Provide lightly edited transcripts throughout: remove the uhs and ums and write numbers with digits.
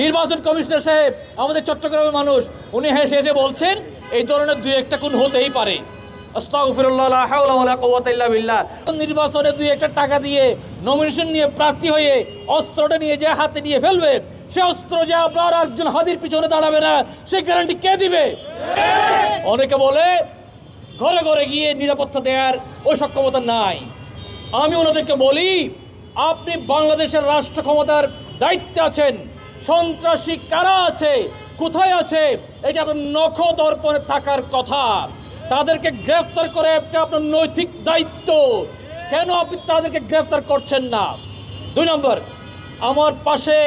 নির্বাচন কমিশনার সাহেব আমাদের চট্টগ্রামের মানুষ, উনি হেসে হেসে বলছেন এই ধরনের দুই একটা খুন হতেই পারে। আস্তাগফিরুল্লাহ, লা হাওলা ওয়ালা কুওয়াতা ইল্লা বিল্লাহ। নির্বাচনে দুই একটা টাকা দিয়ে নমিনেশন নিয়ে প্রার্থী হয়ে অস্ত্রটা নিয়ে যে হাতে নিয়ে ফেলবে, সে অস্ত্র যে আপনার একজন হাদির পিছনে দাঁড়াবে না, সে গ্যারান্টি কে দিবে? অনেকে বলে ঘরে ঘরে গিয়ে নিরাপত্তা দেওয়ার ওই সক্ষমতা নাই। আমি ওনাদেরকে বলি, আপনি বাংলাদেশের রাষ্ট্র ক্ষমতার দায়িত্বে আছেন, সন্ত্রাসী কারা আছে, কোথায় আছে, এটা আপনার নখ দর্পণে থাকার কথা। তাদেরকে গ্রেফতার করে একটা আপনার নৈতিক দায়িত্ব। কেন আপনি তাদেরকে গ্রেফতার করছেন না? 2 নম্বর, আমার পাশে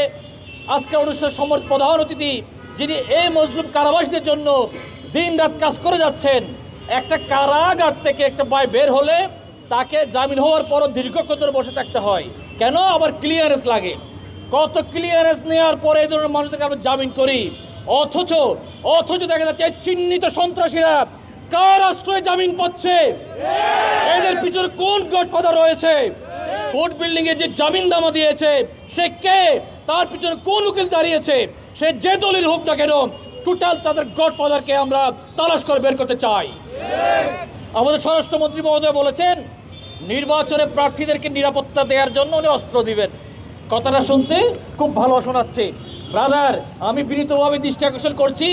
আজকে অনুষ্ঠানের সম্মানিত প্রধান অতিথি, যিনি এই মজলুম কারাবাসীদের জন্য দিন রাত কাজ করে যাচ্ছেন। একটা কারাগার থেকে একটা ভাই বের হলে তাকে জামিন হওয়ার পরও দীর্ঘক্ষণ ধরে বসে থাকতে হয়। কেন? আবার ক্লিয়ারেন্স লাগে। কত ক্লিয়ারেন্স নেওয়ার পরে এই ধরনের মানুষদেরকে আমরা জামিন করি। অথচ দেখা যাচ্ছে চিহ্নিত সন্ত্রাসীরা কার আশ্রয়ে জামিন পাচ্ছে? এদের পিছনে কোন গডফাদার রয়েছে? কোর্ট বিল্ডিং এ যে জামিন দামা দিয়েছে সে কে? তার পিছনে কোন উকিল দাঁড়িয়েছে? সে যে দলের হোক না কেন, টোটাল তাদের গডফাদারকে আমরা তালাশ করে বের করতে চাই। আমাদের স্বরাষ্ট্রমন্ত্রী মহোদয় বলেছেন নির্বাচনে প্রার্থীদেরকে নিরাপত্তা দেওয়ার জন্য উনি অস্ত্র দিবেন। কথাটা শুনতে খুব ভালো শোনাচ্ছে। ব্রাদার, আমি বিনীতভাবে দৃষ্টি আকর্ষণ করছি,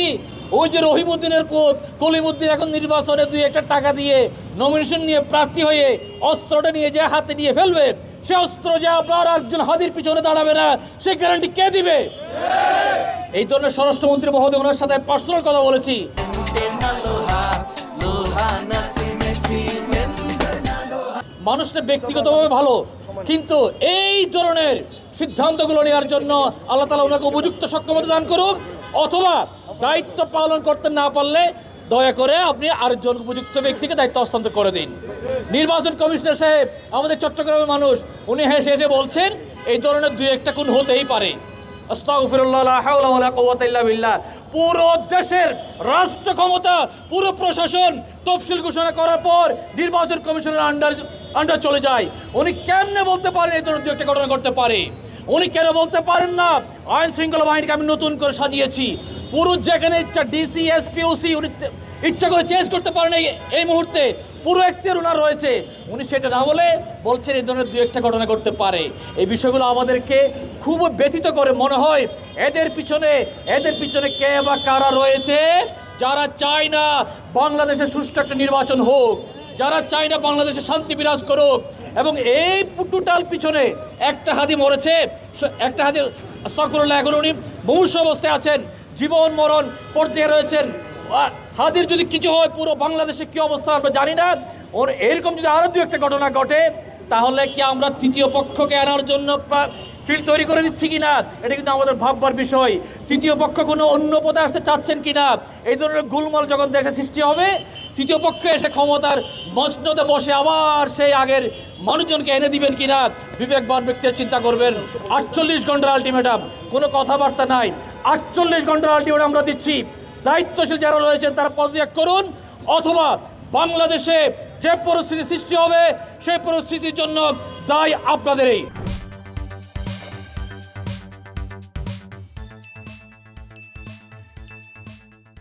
ওই যে রহিমউদ্দিনের পুত কলিমউদ্দিন এখন নির্বাচনে দুই একটা টাকা দিয়ে নমিনেশন নিয়ে প্রার্থী হয়ে অস্ত্রটা নিয়ে যে হাতে নিয়ে ফেলবে, সে অস্ত্র যে আপনার একজন হাদির পিছনে দাঁড়াবে না, সে গ্যারান্টি কে দিবে? এই ধরনের স্বরাষ্ট্রমন্ত্রী মহোদয় ওনার সাথে পার্সোনাল কথা বলেছি। মানুষটা ব্যক্তিগতভাবে ভালো, কিন্তু এই ধরনের সিদ্ধান্তগুলো নেওয়ার জন্য আল্লাহ তাআলা ওনাকে উপযুক্ত সক্ষমতা দান করুক, অথবা দায়িত্ব পালন করতে না পারলে দয়া করে আপনি আরেকজন উপযুক্ত ব্যক্তিকে দায়িত্ব হস্তান্তর করে দিন। নির্বাচন কমিশনার সাহেব আমাদের চট্টগ্রামের মানুষ, উনি হেসে হেসে বলছেন এই ধরনের দুই একটা খুন হতেই পারে। আস্তাগফিরুল্লাহ, লা হাওলা ওয়ালা কুওয়াতা ইল্লা বিল্লাহ। পুরো দেশের রাষ্ট্র ক্ষমতা, পুরো প্রশাসন তফসিল ঘোষণা করার পর নির্বাচন কমিশনের আন্ডার চলে যায়। উনি কেমনে বলতে পারেন এই ধরনের দু একটা ঘটনা করতে পারে? উনি কেন বলতে পারেন না আইন শৃঙ্খলা বাহিনীকে আমি নতুন করে সাজিয়েছি? পুরো যেখানে ইচ্ছা ডিসি, এসপি, ওসি উনি ইচ্ছা করে চেঞ্জ করতে পারেন এই মুহূর্তে, পুরো এখতিয়ার ওনার রয়েছে। উনি সেটা না বলে বলছেন এই ধরনের দু একটা ঘটনা করতে পারে। এই বিষয়গুলো আমাদেরকে খুব ব্যথিত করে। মনে হয় এদের পিছনে কে বা কারা রয়েছে, যারা চায় না বাংলাদেশের সুষ্ঠু একটা নির্বাচন হোক, যারা চায় না বাংলাদেশে শান্তি বিরাজ করুক। এবং এই টোটাল পিছনে একটা হাদি মরেছে, একটা হাদি আস্তাগফিরুল্লাহ, এখন উনি মুমূর্ষু অবস্থায় আছেন, জীবন মরণ পর্যায়ে রয়েছেন। হাদির যদি কিছু হয় পুরো বাংলাদেশে কি অবস্থা আমরা জানি না। ওর এরকম যদি আরও দু একটা ঘটনা ঘটে, তাহলে কি আমরা তৃতীয় পক্ষকে আনার জন্য ফিল্ড তৈরি করে দিচ্ছি কিনা, এটা কিন্তু আমাদের ভাববার বিষয়। তৃতীয় পক্ষ কোনো অন্য পদে আসতে চাচ্ছেন কিনা, এই ধরনের গোলমাল যখন দেশে সৃষ্টি হবে, তৃতীয় পক্ষ এসে ক্ষমতার মসনদে বসে আবার সেই আগের মানুষজনকে এনে দিবেন কিনা, বিবেকবান ব্যক্তিরা চিন্তা করবেন। 48 ঘন্টার আলটিমেটাম, কোনো কথাবার্তা নাই। 48 ঘন্টার আলটিমেটাম আমরা দিচ্ছি। দায়িত্বশীল যারা রয়েছেন তারা পদত্যাগ করুন, অথবা বাংলাদেশে যে পরিস্থিতি সৃষ্টি হবে সেই পরিস্থিতির জন্য দায় আপনাদেরই।